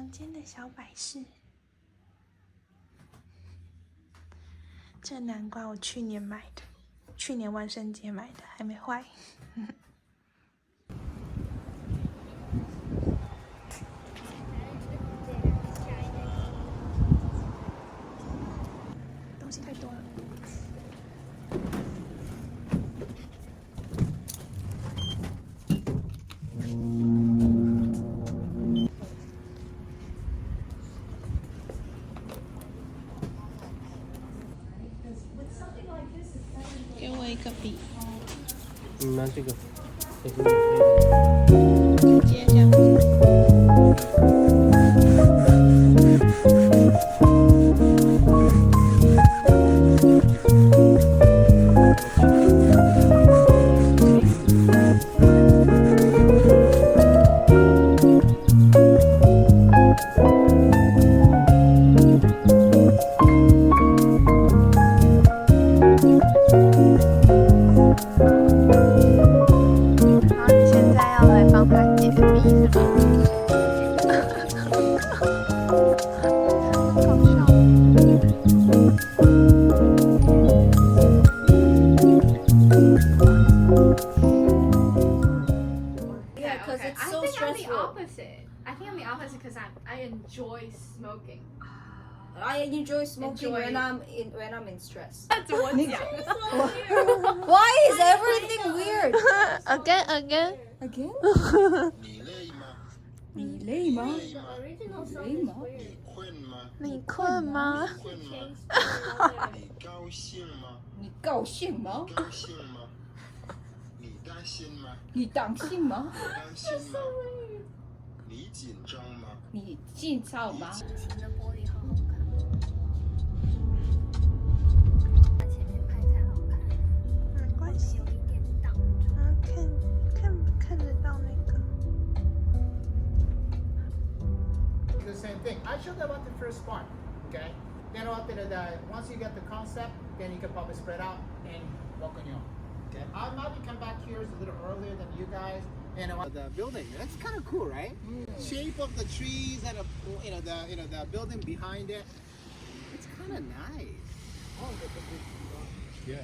房间的小摆饰。这南瓜我去年买的，去年万圣节买的，还没坏。东西太多了。给我一个笔。拿这个。直接这样子。I enjoy smoking. I enjoy smoking when I'm in stress. Why is everything weird? Again? 你累吗？你困吗？你高兴吗？你高兴吗？你担心吗？你担心吗？你紧张吗？你紧张吗？新的玻璃好好看，前面拍才好看。没关系，有一点挡看得到那个。The same thing. I showed them about the first part, okay? Then once you get the concept, then you can probably spread out and walk on your own. Okay. I might come back here a little earlier than you guys. And the building, that's kind of cool, right? Shape of the trees and the building behind it. It's kind of nice. Yeah.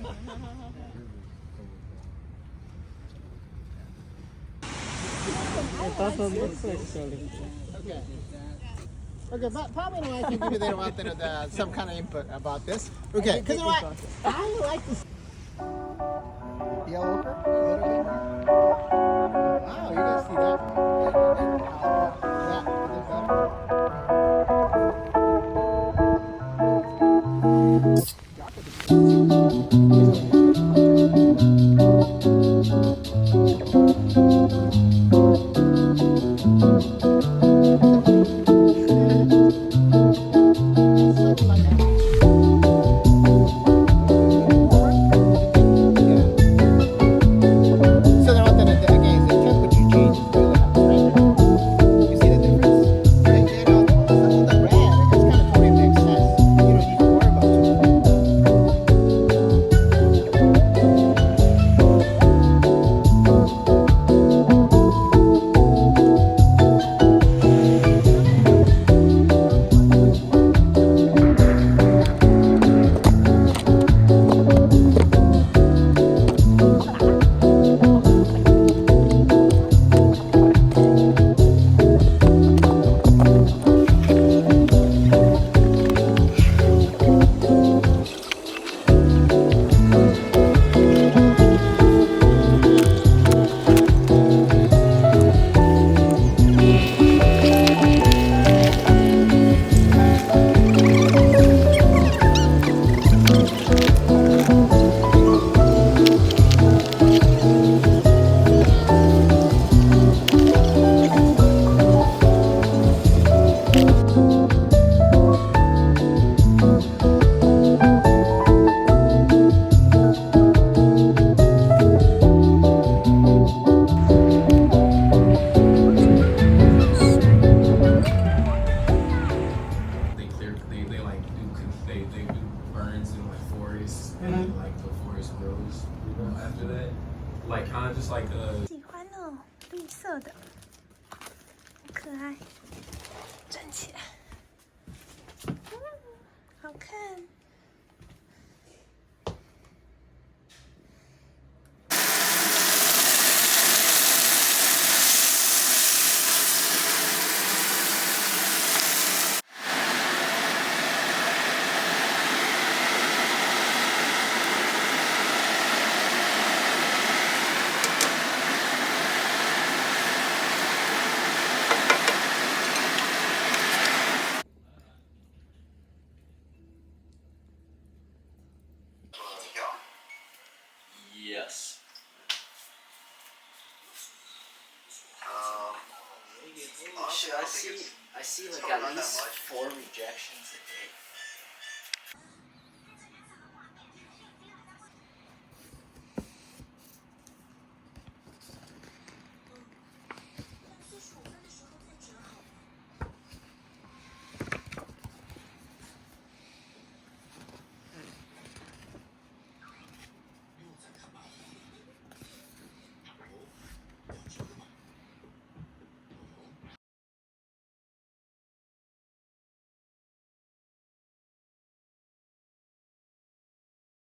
It doesn't look like selling. Okay. Okay, but probably I think maybe they want some kind of input about this. Okay, because you know what? I like this. Yellow ochre? A little bit more. Wow, you guys see that? After that, like kind of just like 喜欢哦，绿色的，好可爱。站起来，好看。Yes. Shit, I see like at least 4 rejections a day.